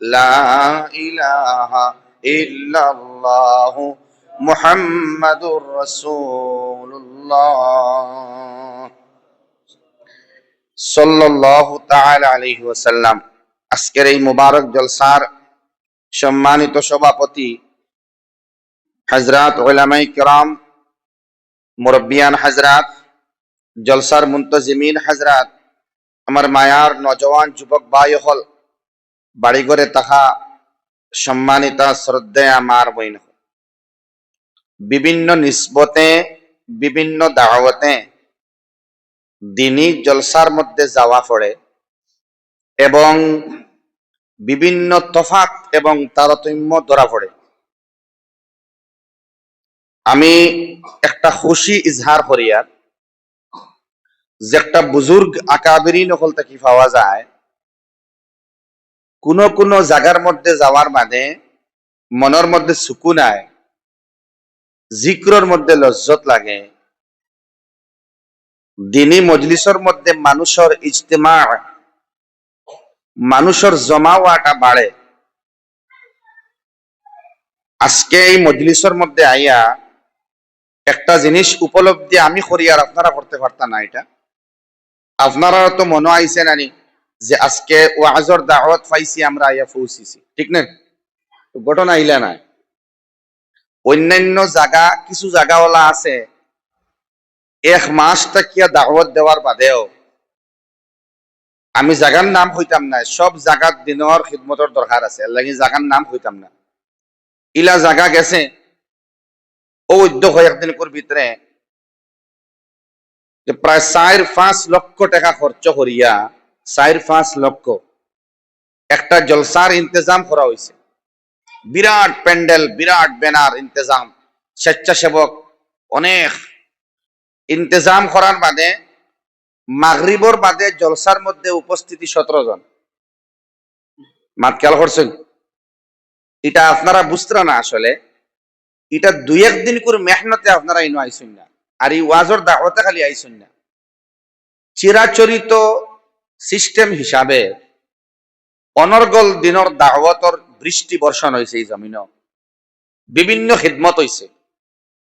লা ইলাহা ইল্লাল্লাহ মুহাম্মাদুর রাসূলুল্লাহ সাল্লাল্লাহু তাআলা আলাইহি ওয়াসাল্লাম। আজকের এই মুবারক জলসার সম্মানিত সভাপতি হযরত উলামায়ে কিরাম, মুরব্বিয়ান হযরত, জলসার মুনতাজিমিন হযরত, আমার মায়ার নজওয়ান যুবক ভাই হল, বাড়িঘরে তাহা সম্মানিতা শ্রদ্ধেয় আমার বইন, বিভিন্ন নিসবতে বিভিন্ন দাওয়াতে দিনী জলসার মধ্যে যাওয়া পড়ে এবং বিভিন্ন তফাৎ এবং তারতম্য ধরা পড়ে। আমি একটা খুশি ইজহার করিয়ার যে একটা বুজুর্গ আকাবিরিন হল থেকে পাওয়া যায়, কোন কোন জায়গার মধ্যে যাওয়ার মানে মনের মধ্যে সুকুন আয়, জিক্রর মধ্যে লজ্জত লাগে, দিনী মজলিসের মধ্যে মানুষের ইজতেমা, মানুষের জমা হওয়াটা বাড়ে। আজকে এই মজলিসের মধ্যে আইয়া একটা জিনিস উপলব্ধি আমি করি, আর আপনারা করতে পারতাম না। এটা আপনারা তো মনে আইছে নানি যে আজকে ওয়াজর দাওয়াত পাইছি, আমরা আইয়া পৌঁছিছি, ঠিক না? ঘটনা আইলা না। অন্যান্য জায়গা, কিছু জায়গাওয়ালা আছে এক মাস তাকিয়া দাওয়াত দেওয়ার বাদেও, আমি জায়গার নাম হইতাম না, সব জায়গার দিনের খিদমতের দরকার আছে, লাগি জায়গার নাম হইতাম না। ইলা জায়গা গেছে ও উদ্যোগ হয় একদিন ভিতরে প্রায় 4-5 লক্ষ টাকা খরচ করিয়া 4-5 লক্ষ একটা জলসার ইন্তজাম করা হয়েছে। বিরাট প্যান্ডেল, বিরাট ব্যানার ইন্তজাম, স্বেচ্ছাসেবক অনেক ইন্তজাম করার বাদে মাগরিবর বাদে জলসার মধ্যে উপস্থিতি 17 জন। মাত খেয়াল করছেন? এটা আপনারা বুঝতেরা না, আসলে এটা 2-1 দিন করে মেহনতে আপনারা ইনো আইসুন না, আর এই ওয়াজর দাওয়াতে খালি আইসুন না। চিরাচরিত সিস্টেম হিসাবে অনর্গল দিনের দাওয়াতর বৃষ্টি বর্ষণ হয়েছে এই জমিন, বিভিন্ন খিদমত হয়েছে,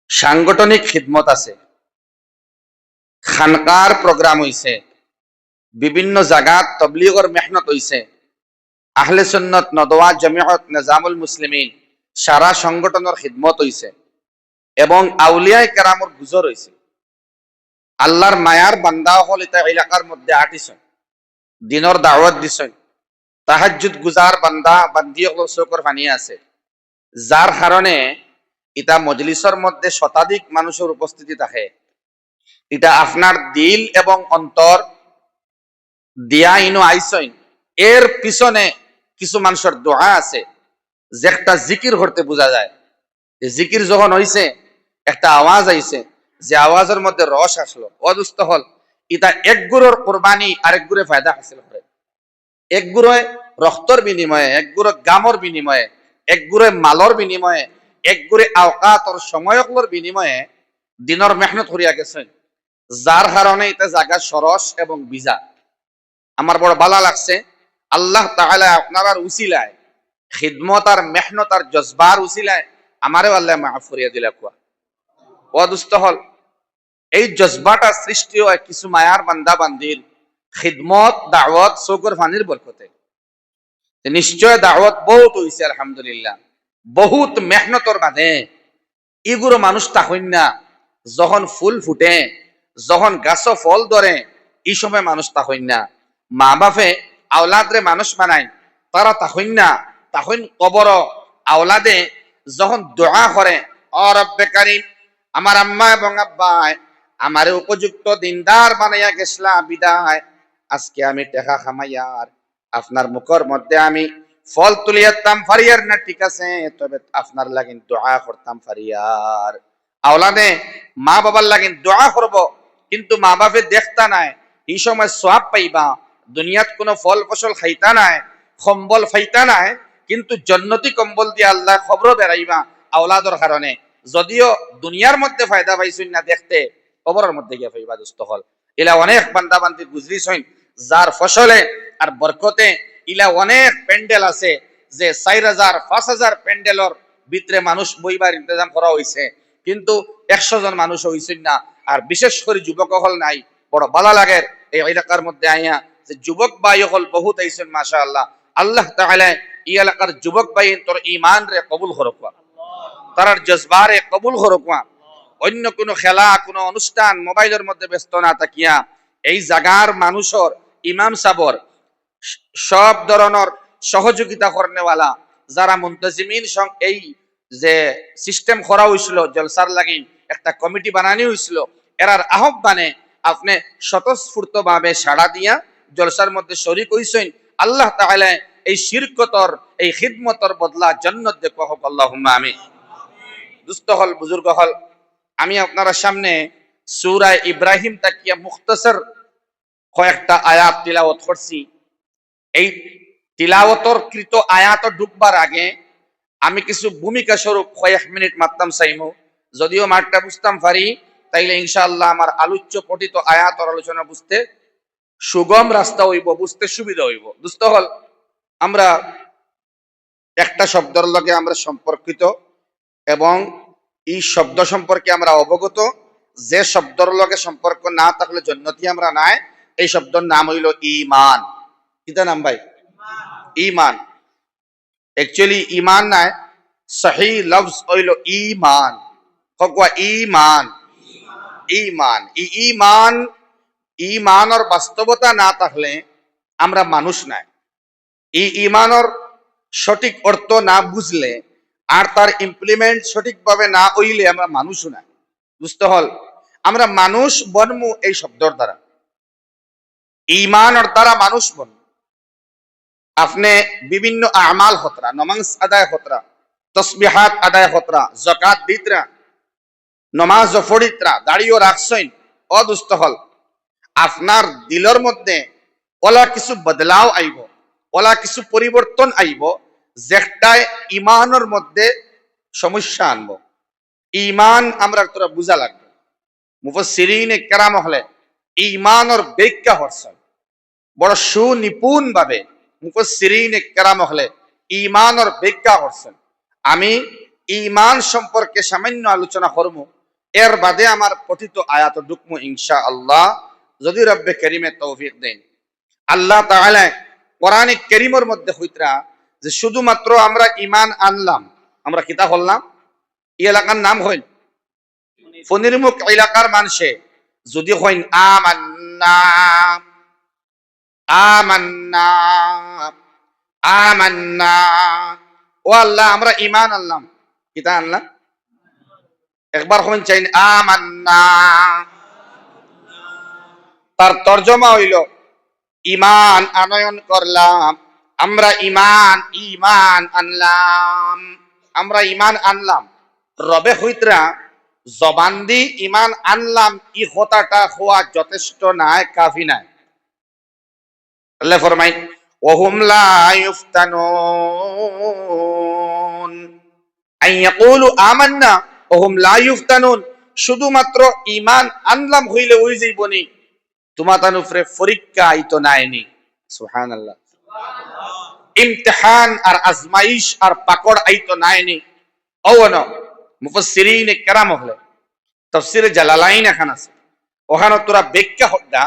সাংগঠনিক খিদমত আছে, খানকার প্রোগ্রাম হয়েছে, বিভিন্ন জায়গাত তবলিগর মেহনত হয়েছে, আহলে সুন্নত নদওয়া জমিয়ত নিজামুল মুসলিমিন সারা সংগঠনের খিদমত হয়েছে এবং আউলিয়ায়ে কেরামর গুজর হয়েছে। আল্লাহর মায়ার বান্দা হল এটা এলাকার মধ্যে আটিছেন, দিনের দাওয়াত দিছেন, তাহাজ্জুদ গুজার বান্দা বান্দি হল চোখের পানি আছে, যার কারণে এটা মজলিসের মধ্যে শতাধিক মানুষের উপস্থিতি থাকে। এটা আপনার দিল এবং অন্তর দিয়া ইনো আইসইন, এর পিছনে কিছু মানুষের দোয়া আছে, যে একটা জিকির করতে বোঝা যায়। জিকির যখন হইছে, একটা আওয়াজ আইছে, যে আওয়াজের মধ্যে রস আসলো, অদুস্থ হল, এটা এক গুরুর কোরবানি আরেক গুরে ফায়দা হাসিল করে। এক গুরুয় রক্তর বিনিময়ে, এক গুরু গামর বিনিময়ে, এক গুরে মালর বিনিময়ে, এক গুরে আওকাতর সময়কলর বিনিময়ে দিনের মেহনত করিয়া গেছেন, যার কারণে এটা জায়গা সরস এবং বিজা। আমার বড় ভালো লাগছে, আল্লাহ তাআলা আপনার উসিলায় খিদমত আর মেহনত আর জজবার উসিলায় আমারও আল্লাহ মাফ করিয়া দিলা। কুয়া অদুস্থ হল, এই জজবাটা সৃষ্টি হয় কিছু মায়ার বান্দা বান্দির খিদমত দাওয়াত চৌকর ফানির বরকতে। নিশ্চয় দাওয়াত বহুত হইছে আলহামদুলিল্লাহ, বহুত মেহনতর বাদে এগুলো মানুষ তাহইন না। যখন ফুল ফুটে, যখন গাছ ফল ধরে, এই সময় মানুষ তাহইন না। মা বাপে আওলাদরে মানুষ বানায়, তারা তাহইন না, তখন কবর আওলাদে যখন দোয়া করে, ও রব্বে কারীম, আমার আম্মা এবং আব্বায় আমারে উপযুক্ত দিনদার বানাইয়া গেছলা বিদায়, আজকে আমি টাকা খামাইয়ার আপনার মুখের মধ্যে আমি ফল তুলিয়াতাম ফারিয়ার না, ঠিক আছে, তবে আপনার লাগিন দোয়া করতাম ফারিয়ার। আওলাদে মা বাবার লাগিন দোয়া করব, কিন্তু মা বাপে দেখতা নাই, এই সময় সওয়াব পাইবা, দুনিয়াত কোনো ফল ফসল খাইতা নাই, কম্বল ফাইতা নাই, কিন্তু জন্নতি কম্বল দিয়ে আল্লাহ খবর বেড়াইবা আওলাদর কারণে। যদিও দুনিয়ার মধ্যে ফায়দা পাইছুন না দেখতে, কবরের মধ্যে গিয়ে পাইবা দুস্থ হল। এলা অনেক বান্দা বান্দি গুজরিছইন, যার ফসলে আর বরকতে ইলা অনেক প্যান্ডেল আছে, যে 4000 5000 প্যান্ডেলর ভিতরে মানুষ বইবার ইন্তজাম করা হয়েছে, কিন্তু 100 জন মানুষ হইছেন না। আর বিশেষ করে যুবক হল নাই, বড় ভালো লাগে এই এলাকার মধ্যে আইয়া যে যুবক ভাই হল বহুত আইছেন মাশাআল্লাহ। আল্লাহ তাআলা এই এলাকার যুবক ভাই তোর ঈমান রে কবুল করুক, তার জজবারে কবুল করুক। অন্য কোনো খেলা কোনো অনুষ্ঠান মোবাইলের মধ্যে ব্যস্ত না থাকিয়া এই জায়গার মানুষের ইমাম সাবর সব ধরনের সহযোগিতা করনেওয়ালা যারা মুনতাজিমিন এই যে সিস্টেম করা হয়েছিল জলসার লাগি একটা কমিটি বানানো হয়েছিল, এরার আহ্বানে আপনি স্বতঃস্ফূর্ত ভাবে সাড়া দিয়া জলসার মধ্যে শরীক হইছেন। আল্লাহ তাআলা এই শিরকতর এই খিদমতর বদলা জান্নাত দেখো হোক আল্লাহুম্মা আমিন। দুস্থ হল বুজুর্গ হল, আমি আপনারা সামনে সূরা ইব্রাহিম তাকিয়া মুখতাসর কয়েকটা আয়াত তিলাওয়াত করছি। এই তিলাওয়াতর কৃত আয়াত ঢুকবার আগে আমি কিছু ভূমিকা স্বরূপ কয়েক মিনিট মারতাম চাইমু। যদিও মাঠটা বুঝতাম পারি, তাইলে ইনশাআল্লাহ আমার আলোচ্য পঠিত আয়াতর আলোচনা বুঝতে সুগম রাস্তা হইব, বুঝতে সুবিধা হইব। দুস্থ হল, আমরা একটা শব্দের লগে আমরা সম্পর্কিত এবং এই শব্দ সম্পর্কে আমরা অবগত। যে শব্দের লগে সম্পর্ক না থাকলে জন্নতি আমরা নাই। এই শব্দের নাম হইল ঈমান। কিতা নাম ভাই? ঈমান। একচুয়ালি ঈমান নাই, সহি লফজ হইল ঈমান। হকওয়া ঈমান। ঈমান, এই ঈমান, ঈমানের বাস্তবতা না থাকলে আমরা মানুষ নাই। এই ঈমানের সঠিক অর্থ না বুঝলে আর তার ইমপ্লিমেন্ট সঠিকভাবে না হইলে আমরা মানুষ নাই। বুঝতে হল, আমরা মানুষ বনমু এই শব্দর দ্বারা, ঈমানের দ্বারা মানুষ বন। আপনি বিভিন্ন আমাল হতরা, নমাজ আদায় হতরা, তসবিহাত আদায় হতরা, যাকাত দিতরা, নমাজ ফড়িতরা, দাড়িও রাখছেন, অদুস্থ হল আপনার দিলের মধ্যে ওলা কিছু বদলাও আইব, ওলা কিছু পরিবর্তন আইব, যেটাই ইমানের মধ্যে সমস্যা আনবো। ইমান আমরা তোরা বুঝা লাগবে। মুফাসসিরিনে কেরাম হলে ইমানের ব্যাখ্যা করছেন বড় সুনিপুণ ভাবে। মুফাসসিরিনে কেরাম হলে ইমানের ব্যাখ্যা করছেন। আমি ইমান সম্পর্কে সামান্য আলোচনা করবো, এর বাদে আমার পঠিত আয়াত ঢুকমু ইনশাআল্লাহ, যদি রব্বে করিমে তৌফিক দেন। আল্লাহ তাআলা কোরআনে কারীমের মধ্যে হইতরা যে শুধুমাত্র আমরা ইমান আনলাম, আমরা কিতা করলাম, এই এলাকার নাম হইল ফনিরমুখ এলাকার মানুষে যদি হইন আমান্না আমান্না আমান্না, ও আল্লাহ আমরা ইমান আনলাম, কিতা আনলাম? একবার হইন চাইন আমান্না, তার তর্জমা হইল ইমান আনয়ন করলাম, আমরা ইমান ইমান আনলাম, আমরা ইমান আনলাম। রবে হইতরা জবান দি ইমান আনলাম ই কথাটা হওয়া যথেষ্ট নাই, কাফি নাই। আল্লাহ ফরমাই ওহুম লা ইফতানুন আন ইয়াকুলু আমান্না ওহুম লা ইফতানুন, শুধুমাত্র ইমান আনলাম হইলে ওই যাইবনি, তোমাতান উপরে পরীক্ষা আইতো নাইনি। সুবহানাল্লাহ। ইমতিহান আর আজমাইশ আর পাকড় আইতো নাইনি। ওন মুফাসসিরিনে কেরাম হলে তাফসীরে জালালাইন এখান আছে, ওখানে তোরা ব্যাখ্যা হড্ডা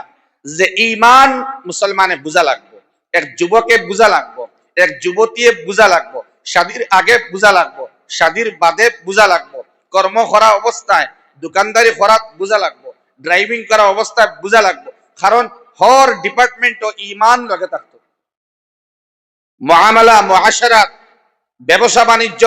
যে ঈমান মুসলমানে বুঝা লাগবে, এক যুবকে বুঝা লাগবে, এক যুবতীয়ে বুঝা লাগবে, শাদীর আগে বুঝা লাগবে, শাদীর বাদে বুঝা লাগবে, কর্ম করা অবস্থায়, দোকানদারি করা বুঝা লাগবে, ড্রাইভিং করা অবস্থায় বুঝা লাগবে। কারণ হর ডিপার্টমেন্ট ঈমান লগে থাকতো। মুআমালা মুআশারাত, ব্যবসা বাণিজ্য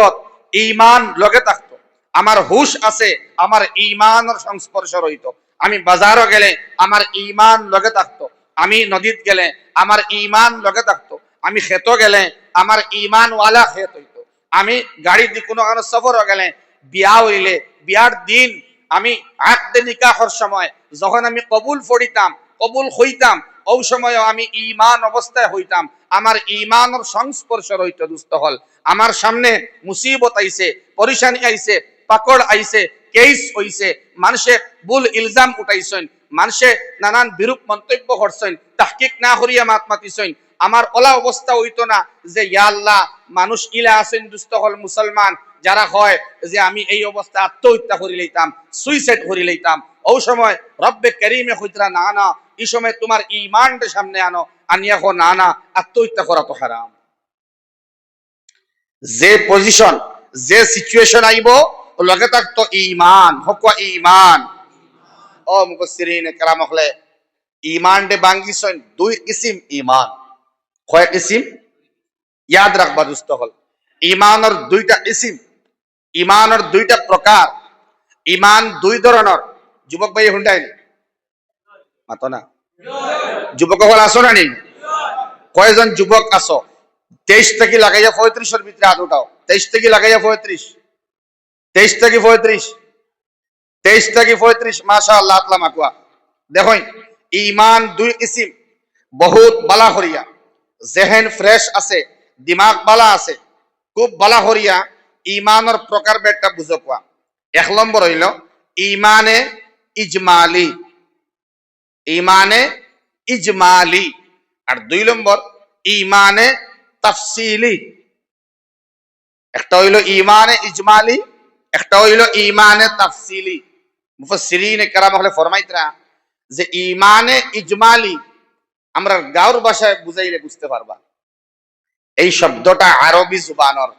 ঈমান লগে থাকতো। আমার হুশ আছে, আমার ঈমানের সংস্পর্শ রইতো। আমি বাজারও গেলে আমার ঈমান লগে থাকতো, আমি নদীত গেলে আমার ঈমান লগে থাকতো, আমি খেত গেলে আমার ঈমান ওয়ালা খেত হইতো, আমি গাড়ি দিয়ে কোনো সফরও গেলে, বিয়া হইলে বিয়ার দিন আমি আকদে নিকাহর সময় যখন আমি কবুল পড়িতাম, কবুল হইতাম, ওই সময় আমি ঈমান অবস্থায় হইতাম, আমার ঈমানের সংস্পর্শ রইতো। দুস্থ হল, আমার সামনে মুসিবত আইছে, পরেশানি আইছে, পাকড় আইছে, কেস হইছে, মানুষে ভুল ইলজাম উঠাইছেন, মানুষে নানান বিরূপ মন্তব্য করছেন, তাহকিক না করিয়া মাত মাতিছেন, আমার ওলা অবস্থা হইতো না যে ইয়া আল্লাহ মানুষ ইলা আছেন দুস্থ হল মুসলমান যারা হয় যে আমি এই অবস্থা আত্মহত্যা করি লইতাম, সুইসাইড করি লইতাম। ওই সময় রব্বে করিমে কইতরা না না, এই সময় তোমার ঈমানটা সামনে আনো, আনিয়া কো না না আত্মহত্যা করা তো হারাম। যে পজিশন যে সিচুয়েশন আইব লগে থাকতো ঈমান, হক ঈমান। ও মুফাসসিরিন কেরাম হলে ঈমান দে বাঙ্গিছন দুই কিসিম ঈমান। কয় কিসিম? ইয়াদ রাখবা দুস্থ হল ঈমানের দুইটা কিসিম, ঈমানের দুইটা প্রকার। ঈমান দুই ধরনের। যুবক ভাই হুন্ডাইন মাতো না, যুবক হল আসো না নি? কয়জন যুবক আসো? 23 থেকে লাগাইয়া 35 এর ভিতরে হাত উঠাও। 23 থেকে লাগাইয়া 35, 23 থেকে 35, 23 থেকে 35, মাশাআল্লাহ আতলা মাকুয়া। দেখুন ঈমান দুই কিসিম, বহুত বালা হরিয়া, জেহেন ফ্রেশ আছে, দিমাগ বালা আছে, খুব বালা হরিয়া ঈমানের প্রকার বেটা বুঝো কোয়া। এক নম্বর হইল ঈমানে ইজমালি, ঈমানে ইজমালি। আর দুই নম্বর ঈমানে তাফসিলি। একটা হইল ঈমানে ইজমালি, একটা হইল ঈমানে তাফসিলি। মুফাসসিরিন কেরাম হলে ফরমাইতরা যে ঈমানে ইজমালি আমরা গাওর ভাষায় বুঝাইলে বুঝতে পারবা। এই শব্দটা আরবি জুবানর,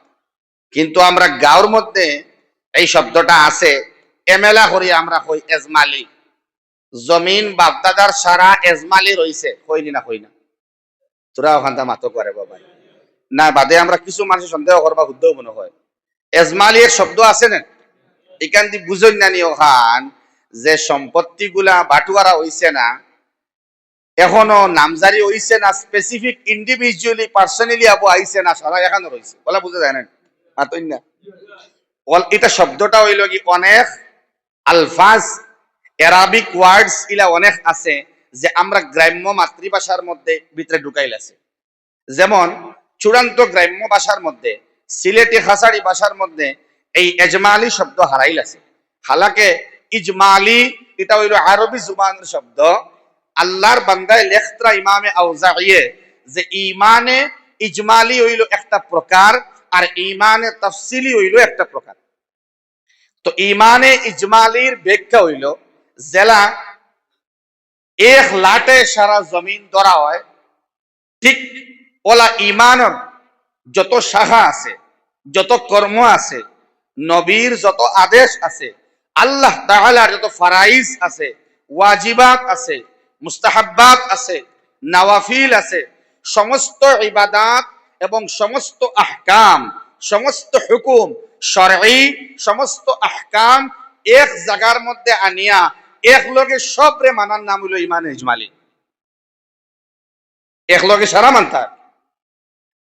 কিন্তু আমরা গাওর মধ্যে এই শব্দটা আছে এমেলা করি আমরা হই এজমালি। জমিন বাপদাদার সারা এজমালি রইছে, হইনি না হই না? তোরা ওখানটা মাতো করে বাবা না বাদে আমরা কিছু মানুষ সন্দেহ করবা শুদ্ধ মনে হয়। এজমালি এর শব্দ আছে না, এখান দিয়ে বুঝই না নি ওখান যে সম্পত্তি গুলা বাটুয়ারা হইছে না, এখনো নামজারি হইছে না, স্পেসিফিক ইন্ডিভিজুয়ালি পার্সোনালি আবু আইছে না, সারা এখানে রইছে বলা বুঝা যায় না মাতই না। এটা শব্দটা হইল কি অনেক আলফাজ অ্যারাবিক ওয়ার্ডস ইলা অনেক আছে যে আমরা গ্রাম্য মাতৃভাষার মধ্যে ভিতরে ঢুকাইল আছে। যেমন চূড়ান্ত গ্রাম্য ভাষার মধ্যে সিলেটি খাসাড়ি ভাষার মধ্যে এই এজমালি শব্দ হারাইল আছে। হালাকে ইজমালি এটা হইল আরবি জুবানের শব্দ। আল্লাহর বান্দায় লেখত্রা ইমামে আউজাইয়ে যে ঈমানে ইজমালি হইল একটা প্রকার আর ঈমানে তাফসিলি হইল একটা প্রকার। তো ঈমানে ইজমালির ব্যাখ্যা হইল জেলা এক লাটে সারা জমিন ধরা হয়, ঠিক ওলা ঈমানের যত শাখা আছে, যত কর্ম আছে, নবীর যত আদেশ আছে, আল্লাহ তাআলার যত ফারাইজ আছে, ওয়াজিবাত আছে, মুস্তাহাব্বাত আছে, নওয়াফিল আছে, সমস্ত ইবাদাত এবং সমস্ত আহকাম, সমস্ত হুকুম শরঈ, সমস্ত আহকাম এক জায়গার মধ্যে আনিয়া এক লগে সবরে মানার নাম হলো ঈমান ইজমালি। এক লগে সারা মানতা,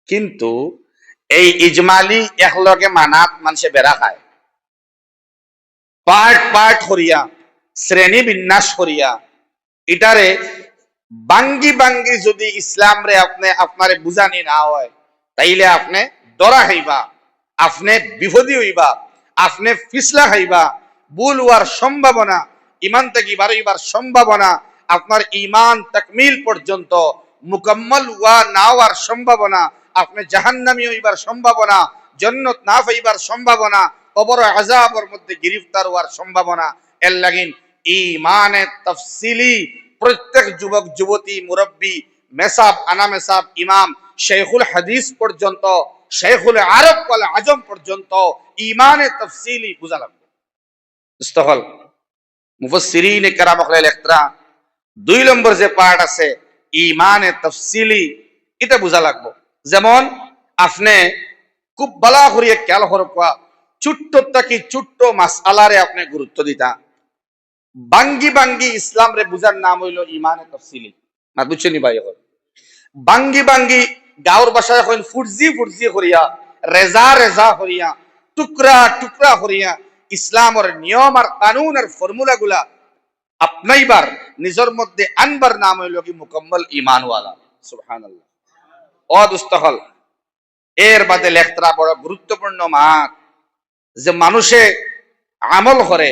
কিন্তু এই ইজমালি এক লগে মানাত মানুষে বেড়া খায়, পার্ট পার্ট করিয়া শ্রেণী বিন্যাস করিয়া এটারে বাঙ্গি বাঙ্গি যদি ইসলাম রে আপনি আপনারে বুঝানি না হয় তাইলে আপনি ডরা হইবা, আপনি বিপদী হইবা, আপনি ফিসলা খাইবা, ভুল হওয়ার সম্ভাবনা, ইমান থেকে বারইবার সম্ভাবনা, আপনার ইমান তাকমিল পর্যন্ত মুকম্মল হওয়া না হওয়ার সম্ভাবনা, আপনি জাহান্নামী হইবার সম্ভাবনা, জান্নাত না পাইবার সম্ভাবনা, কবর আযাবের মধ্যে গ্রেফতার হওয়ার সম্ভাবনা। এর লাগিন ঈমানে তাফসিলি প্রত্যেক যুবক যুবতী মুরব্বী মেসাব আনা মেসাব ইমাম শেখুল হাদিস পর্যন্ত, শেখুল আরব ওয়াল আজম পর্যন্ত ঈমানে তাফসিলি বুঝা লাগবে। ইস্তহল মুফাসসিরিন কেরাম হলে লেখতরা দুই নম্বর যে পার্ট আছে ঈমানে তাফসিলি, এটা বুঝা লাগবে। যেমন আপনি খুব বালা করিয়া খেয়াল করবা, ছোট্ট থেকে ছোট্ট মাসআলারে আপনি গুরুত্ব দিতা। বাঙ্গি বাঙ্গি ইসলাম রে বুঝার নাম হইল ঈমানে তাফসিলি। না বুঝছেনি ভাই? এখন বাঙ্গি বাঙ্গি গাঁওর ভাষায় এখন ফুরজি ফুরজি করিয়া, রেজা রেজা করিয়া, টুকরা টুকরা করিয়া ইসলামের নিয়ম আর কানুন আর ফর্মুলা গুলা আপনাইবার নিজের মধ্যে আনবার নাম হইল কি মুকম্মল ঈমানওয়ালা। সুবহানাল্লাহ। ও দুস্তহল এর বাদে লেখতরা বড় গুরুত্বপূর্ণ মাত যে মানুষে আমল করে,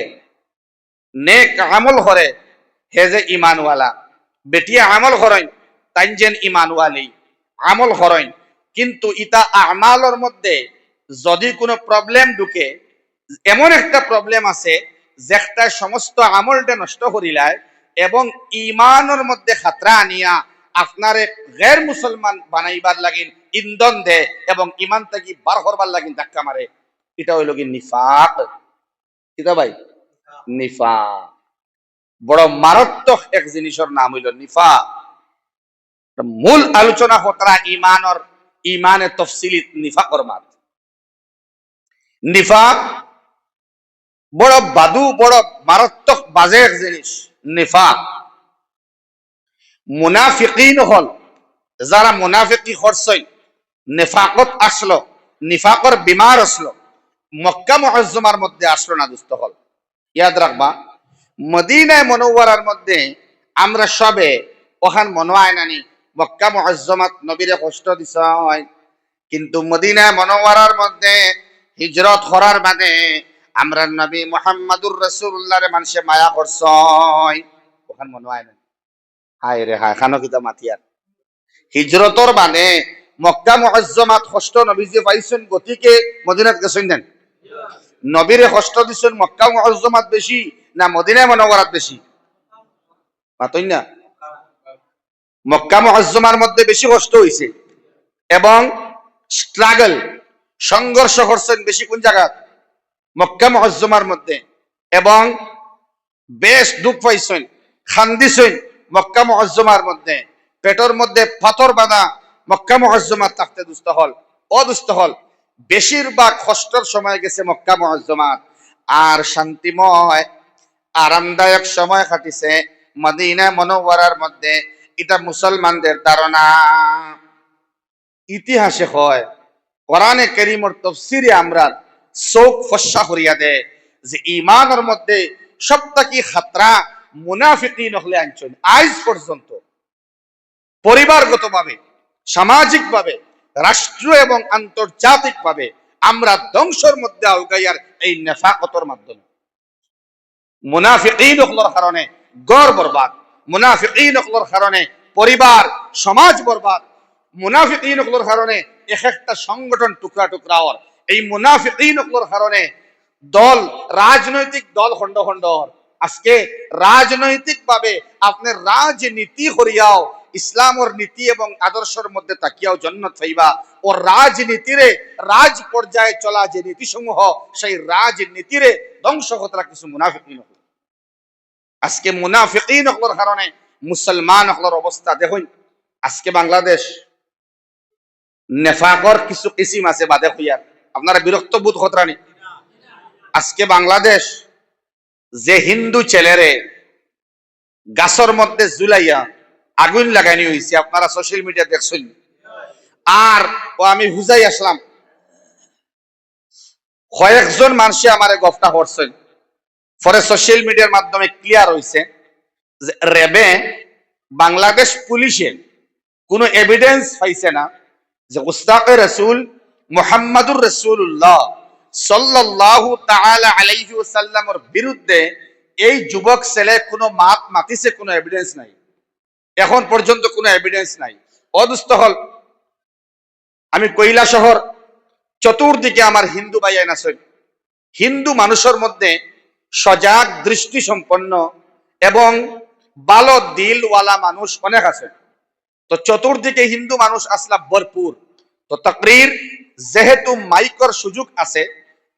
নেক আমল করে, হে যে ঈমানওয়ালা। বেটিয়া আমল করেন তাই যেন ঈমানওয়ালি, আমল করেন, কিন্তু ইতা আমালের মধ্যে যদি কোনো প্রবলেম ঢুকে, এমন একটা প্রবলেম আছে যেটা সমস্ত আমলটা নষ্ট করিলায় এবং ইমানের মধ্যে খাতরা আনিয়া আপনারে গैर মুসলমান বানাইবার লাগিন ইন্ধন দে এবং ইমান থেকে বার করবার লাগিন ধাক্কা মারে, এটা হইল কি নিফাক। কিতা ভাই? নিফাক। বড় মারাত্মক এক জিনিসের নাম হইল নিফাক। মূল আলোচনা হতরা ইমানের তফসিলি নিফাকর মাত। নিফাক বড় বাদু, বড় মারাত্মক বাজে এক জিনিস নিফাক। মুনাফিকিন হল যারা মুনাফিকি করছেন, নিফাকত আসলো, নিফাকর বিমার আসলো, মক্কা মুআজ্জমার মধ্যে আসলো না দুস্থ হল। ইয়াদ রাখবা, মদিনায় মুনাওয়ারার মধ্যে আমরা সবে ওখান মনে হয় নানি মক্কা মুআজ্জমাত নবীরে কষ্ট দিছ হয়, কিন্তু মদিনায় মুনাওয়ারার মধ্যে হিজরত করার বাদে আমরা নবী মুহাম্মদুর রাসূলুল্লাহর মানুষে মায়া করছয়, ওখান মনে হয় না। হায় রে হায়, খানো কিতা মাতিয়ার হিজরতর বাদে মক্কা মুআজ্জমাত কষ্ট নবীজি পাইছেন, গতিকে মদিনাত গেছেন দেন। নবীরে কষ্ট দিছেন মক্কা মুআজ্জমাত বেশি না মদিনায় মুনাওয়ারাত বেশি? মাতই না। মক্কা মুআজ্জমার মধ্যে বেশি কষ্ট হইছে এবং স্ট্রাগল, সংঘর্ষ করছেন বেশি কোন জায়গা? মক্কা মুআজ্জমার মধ্যে। এবং বেশ দুঃখ পাইছেন, খান্দিছেন মক্কা মুআজ্জমার মধ্যে, পেটের মধ্যে পাথর বাঁধা মক্কা মুআজ্জমাত থাকতে দুস্থ হল। অদুস্থ হল বেশিরভাগ কষ্টের সময় গেছে মক্কা মুআজ্জমাত, আর শান্তিময় আরামদায়ক সময় কাটিছে মদিনা মুনাওয়ারার মধ্যে। এটা মুসলমানদের ধারণা। ইতিহাসে হয়, কোরআনে কারীমের তাফসীরে আমরা চোখ ফসা করিয়া দেয় যে ইমানের মধ্যে সবথেকে খাতরা মুনাফিকিন হলে আনছেন। আজ পর্যন্ত পরিবারগতভাবে, সামাজিকভাবে, রাষ্ট্র এবং আন্তর্জাতিকভাবে আমরা ধ্বংসের মধ্যে আউগাইয়ার এই নেফাকতর মাধ্যমে। মুনাফিকিন হলোর কারণে ঘর বরবাদ, মুনাফিকিন হলোর কারণে পরিবার সমাজ বরবাদ, মুনাফিকিন হলোর কারণে এক একটা সংগঠন টুকরা টুকরা হওয়ার, এই মুনাফিকিন হলোর কারণে দল, রাজনৈতিক দল খন্ড খন্ড হওয়ার। আজকে রাজনৈতিক ভাবে আপনি রাজনীতি করিয়াও ইসলামের নীতি এবং আদর্শের মধ্যে তাকিয়াও জান্নাত পাইবা। ও রাজনীতিরে, রাজ পর্যায়ে চলা যে নীতিসমূহ, সেই রাজনীতিরে ধ্বংস কতরা কিছু মুনাফিকিন হল। আজকে মুনাফিকিন হলোর কারণে মুসলমান হলোর অবস্থা দেখুন। আজকে বাংলাদেশ নেফাকর কিছু কিসিম আছে বাদে হইয়ার, আপনারা বিরক্ত বোধ কতরানি। আজকে বাংলাদেশ যে হিন্দু ছেলেরে গাছর মধ্যে ঝুলাইয়া আগুন লাগাইনি হয়েছে, আপনারা সোশ্যাল মিডিয়া দেখছেন। আর ও আমি বুঝাই আসলাম, কয়েকজন মানুষে আমার গফটা করছেন, পরে সোশ্যাল মিডিয়ার মাধ্যমে ক্লিয়ার হয়েছে যে রেবে বাংলাদেশ পুলিশে কোনো এভিডেন্স পাইছে না যে গুস্তাকে রাসূল মুহাম্মাদুর রাসূলুল্লাহ সাল্লাল্লাহু তাআলা আলাইহি ওয়াসাল্লামের বিরুদ্ধে এই যুবক ছেলে কোনো মাত মাতিছে, কোনো এভিডেন্স নাই। এখন পর্যন্ত কোনো এভিডেন্স নাই। অদুস্থ হল আমি কৈলা শহর চতুর্দিকে আমার হিন্দু ভাইয়ান আছেন। হিন্দু মানুষের মধ্যে সজাগ দৃষ্টি সম্পন্ন এবং ভালো দিলওয়ালা মানুষ অনেক আছে। তো চতুর্দিকে হিন্দু মানুষ আসলা ভরপুর। তো তাকরীর যেহেতু মাইকর সুযোগ আছে,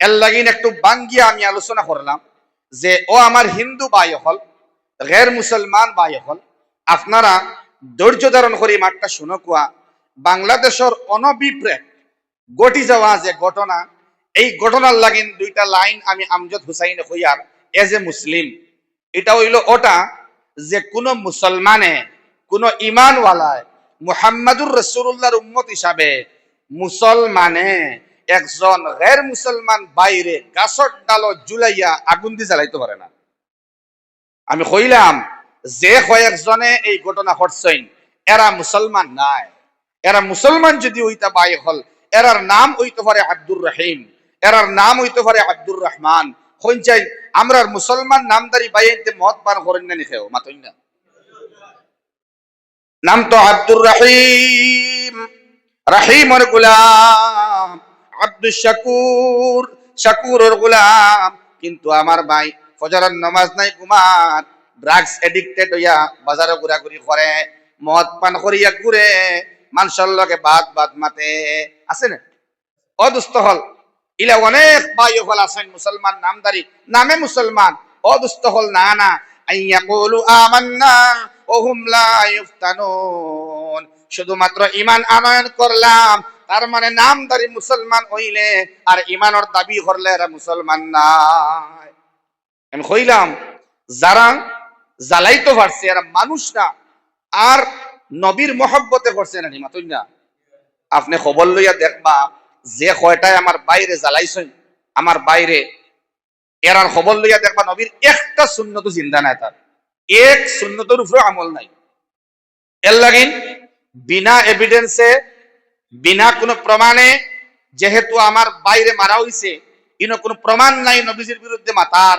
এর লাগিন একটু বাঙ্গিয়া আমি আলোচনা করলাম যে ও আমার হিন্দু ভাই হল, গैर মুসলমান ভাই হল, আপনারা ধৈর্য ধারণ করে মাঠটা শুনো। কুয়া বাংলাদেশের অনভিপ্রেত ঘটি যাওয়া যে ঘটনা, এই ঘটনার লাগিন দুইটা লাইন আমি আমজদ হুসাইন হইয়ার এজ এ মুসলিম, এটা হইল ওটা যে কোন মুসলমানে, কোন ইমানওয়ালায় মুহাম্মাদুর রাসূলুল্লাহর উম্মত হিসাবে মুসলমানে একজন গैर মুসলমান বাইরে গাছর ডালো জুলাইয়া আগুন দিয়ে জ্বালাইতে পারে না। আমি কইলাম যে কয়েকজনে এই ঘটনা ঘটছেন এরা মুসলমান নাই। এরা মুসলমান যদি হইতা বাই হল, এরার নাম হইতে পারে আব্দুর রহিম, এরার নাম হইতে পারে আব্দুর রহমান। হইন চাই আমরার মুসলমান নামদারি বাইতে মত পান করেন না নিখেও মাতই না। নাম তো আব্দুর রহিম, রহিমর গোলাম, আব্দুল শাকুর, শাকুরের গোলাম। কিন্তু আমার ভাই ফজরের নামাজ নাই ঘুমান, ড্রাগস এডিক্টেড হইয়া বাজারে ঘোরাঘুরি করে, মদ পান করিয়া ঘুরে, মানুষের লগে বাদ বাদ মাতে। আছে না? অদুস্থ হল ইলা অনেক ভাই হল আছেন মুসলমান নামদারি, নামে মুসলমান, অদুস্থ হল না না আইয়াকুলু আমান্না ওয়া হুম লা ইফতানুন। শুধুমাত্র ঈমান আনয়ন করলাম, তার মানে নামদারি মুসলমান হইলে আর ঈমানের দাবি করলে এরা মুসলমান নাই। আমি কইলাম যারা জ্বালাইতে পারছে এরা মানুষ না, আর নবীর মহব্বতে করছে না নিমাতুন না। আপনি খবর লইয়া দেখবা যে কয়টায় আমার বাইরে জ্বালাইছেন, আমার বাইরে এরার খবর লইয়া দেখবা নবীর একটা সুন্নত জিন্দা নাই, তার এক সুন্নতের উপরে আমল নাই। এর লাগিন বিনা এভিডেন্সে, বিনা কোনো প্রমাণে, যেহেতু আমার বাইরে মারা হইছে, ইনো কোনো প্রমাণ নাই নবীজির বিরুদ্ধে মাতার।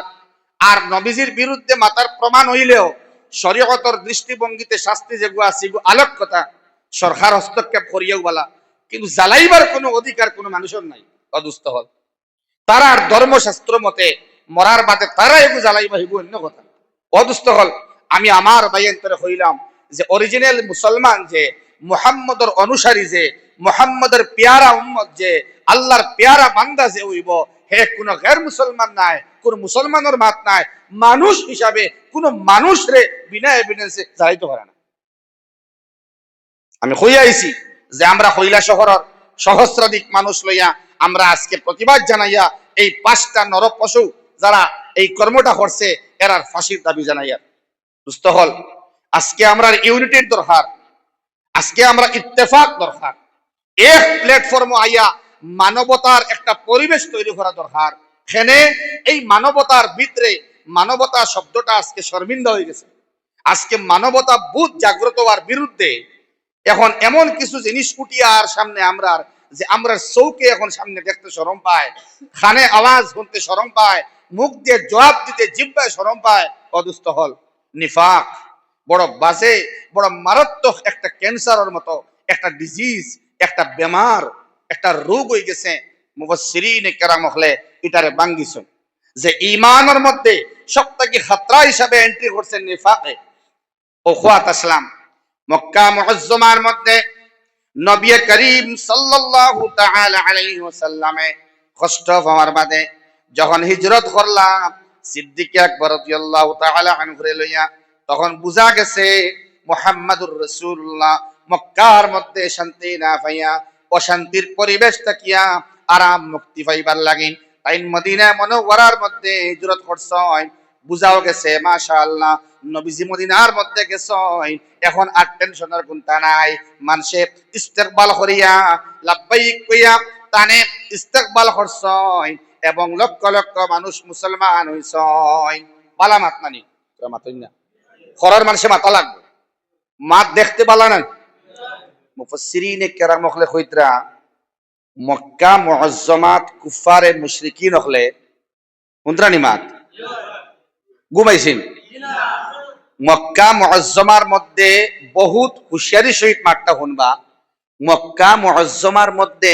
আর নবীজির বিরুদ্ধে মাতার প্রমাণ হইলেও শরীয়তের দৃষ্টিভঙ্গিতে শাস্তি যেগুলো আছে এগুলো আলোক কথা, সরকার হস্তক্ষেপ করিয়াও বলা, কিন্তু জ্বালাইবার কোনো অধিকার কোনো মানুষের নাই। অদুস্থ হল তারা আর ধর্মশাস্ত্র মতে মরার বাদে তারা এগুলো জ্বালাইবা এগুলো অন্য কথা। অদুস্থ হল আমি আমার বাইন্তরে হইলাম যে অরিজিনাল মুসলমান, যে মুহাম্মদের অনুসারী, যে মুহাম্মদের পেয়ারা উম্মত, যে আল্লাহর পেয়ারা বান্দা যে হইব, হে কোন গैर মুসলমান নাই, কোন মুসলমানের মাত নাই, মানুষ হিসাবে কোন মানুষ রে বিনা এভিডেন্সে জ্বালাইতে পারে না। আমি কই আইছি যে আমরা হইলা শহরের সহস্রাধিক মানুষ লইয়া আমরা আজকে প্রতিবাদ জানাইয়া এই 5টা নরপশু যারা এই কর্মটা করছে এরার ফাঁসির দাবি জানাইয়া দুস্থ হল। আজকে আমরা ইউনিটির দরকার, আজকে আমরা ইত্তেফাক দরকার, এক প্ল্যাটফর্ম আইয়া মানবতার একটা পরিবেশ তৈরি করা দরকার। এখানে এই মানবতার ভিতরে মানবতা শব্দটা আজকে শর্মিন্দা হয়ে গেছে। আজকে মানবতা বুধ জাগ্রত হওয়ার বিরুদ্ধে এখন এমন কিছু জিনিস উঠিয়ে আর সামনে আমরা, যে আমরা চৌকে এখন সামনে দেখতে শরম পায়, খানে আওয়াজ শুনতে শরম পায়, মুখ দিয়ে জবাব দিতে জিহ্বায় শরম পায়। অদুস্থ হল নিফাক বড় বাজে, বড় মারাত্মক একটা ক্যান্সারের মতো একটা ডিজিজ, একটা বেমার, একটা রোগ হয়ে গেছে। মুফাসসিরিনে কেরাম হলে এটারে বাঙ্গিছেন যে ঈমানের মধ্যে সবথেকে খতরা হিসাবে এন্ট্রি করছেন নিফাকে। ও খুয়াত আসলাম, মক্কা মুআজ্জমার মধ্যে নবী করিম সাল্লাল্লাহু তাআলা আলাইহি ওয়াসাল্লামে কষ্ট পাওয়ার বাদে যখন হিজরত করলাম সিদ্দিক আকবর রাদিয়াল্লাহু তাআলা আনহু লইয়া, তখন বুঝা গেছে মুহাম্মাদুর রাসূলুল্লাহ মক্কার মধ্যে শান্তি না পাইয়া অশান্তির পরিবেশ থাকিয়া আরাম মুক্তি পাইবার লাগিন তাই মদিনা মুনাওয়ারার মধ্যে হিজরত করছেন। বুঝাও গেছে মাশাআল্লাহ নবীজি মদিনার মধ্যে গেছেন, এখন আর টেনশনের কোনটা নাই। মানুষে ইস্তেকবাল করিয়া লাব্বাইক কইয়া তানে ইস্তেকবাল করছেন এবং লক্ষ লক্ষ মানুষ মুসলমান হইছেন। বালা মাত নানি তোরা মাতই না, খরার মানুষে মাথা লাগবে, মাত দেখতে বালা না। মুফাসসিরিনে কেরাম হলে কইতরা মক্কা মুআজ্জমাত কুফারে মুশরিকিন হলে উনরানি মাত ঘুমাইছেন। মক্কা মুআজ্জমার মধ্যে বহুত হুঁশিয়ারি সহিত মাতটা শুনবা। মক্কা মুআজ্জমার মধ্যে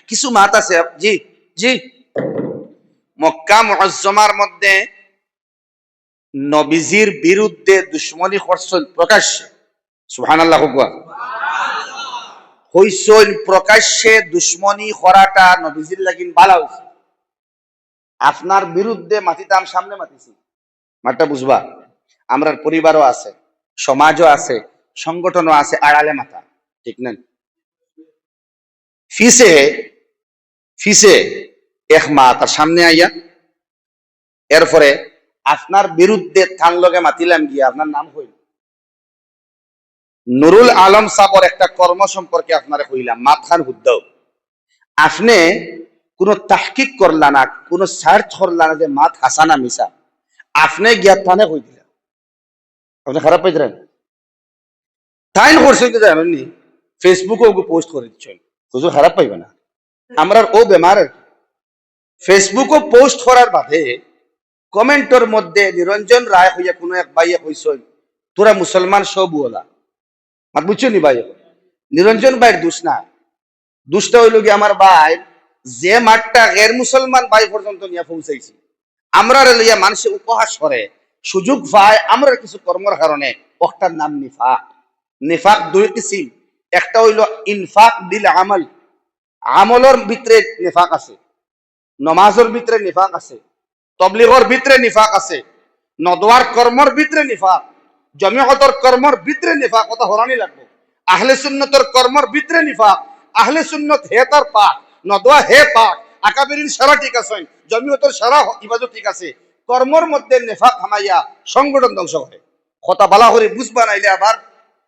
কিছু মাত আছে, জি জি, মক্কা মুআজ্জমার মধ্যে নবীজির বিরুদ্ধে দুশ্মনী করছেন প্রকাশ্যে, সুবহানাল্লাহ হইছেন প্রকাশ্যে দুশ্মনী করাটা নবীজির লাগিন ভালো হইছে। আপনার বিরুদ্ধে মাতিতাম, সামনে মাতিছি, মাঠটা বুঝবা। আমরার পরিবারও আছে, সমাজও আছে, সংগঠনও আছে, আড়ালে মাথা ঠিক নেন, ফিসে ফিসে এক মা তার সামনে আইয়া এরপরে আপনার বিরুদ্ধে থান লগে মাতিলাম গিয়া আপনার নাম হইল নুরুল আলম সাবর একটা কর্ম সম্পর্কে আপনারা কইলাম মাথার হুদ্দাও, আপনি কোনো তাহকিক করলা না, কোনো সার্চ করলা না যে মাত হাসানা মিসা, আপনি গিয়া থানে কই দিলেন, আপনি খারাপ পাইতেন। তাই করছেন তো জানেননি, ফেসবুকে ওকে পোস্ট করে দিচ্ছেন, হুজুর খারাপ পাইবে না। আমরা ও বেমার ফেসবুকে পোস্ট করার বাদে কমেন্টের মধ্যে নিরঞ্জন রায় হইয়া কোনো এক বাইয়া কইছেন তোরা মুসলমান সব ওলা, মাত বুঝছো নি ভাই? নিরঞ্জন ভাইয়ের দোষ না, দোষটা হইল কি আমার ভাই যে মাঠটা গের মুসলমান ভাই পর্যন্ত নিয়ে পৌঁছাইছি, আমরা লইয়া মানুষে উপহাস করে, সুযোগ পায় আমরা কিছু কর্মর কারণে, ওটার নাম নিফাক। নিফাক দুই কিসিম, একটা হইল ইনফাক বিল আমল, আমলের ভিতরে নিফাক আছে, নমাজের ভিতরে নিফাক আছে, তবলিগর ভিতরে নিফাক আছে, নদওয়ার কর্মর ভিতরে নিফাক, জমিয়তর কর্মর ভিতরে নিফাক, কথা হরানি লাগবে। আহলে সুন্নতর কর্মর ভিতরে নিফাক, আহলে সুন্নত হে তার পাক, নদওয়া হে পাক, আকাবিরিন সারা ঠিক আছে, জমিয়তর সারা ইবাদত ঠিক আছে, কর্মর মধ্যে নিফাক হামাইয়া সংগঠন ধ্বংস করে। কথা বলা করে বুঝবা নাইলে আবার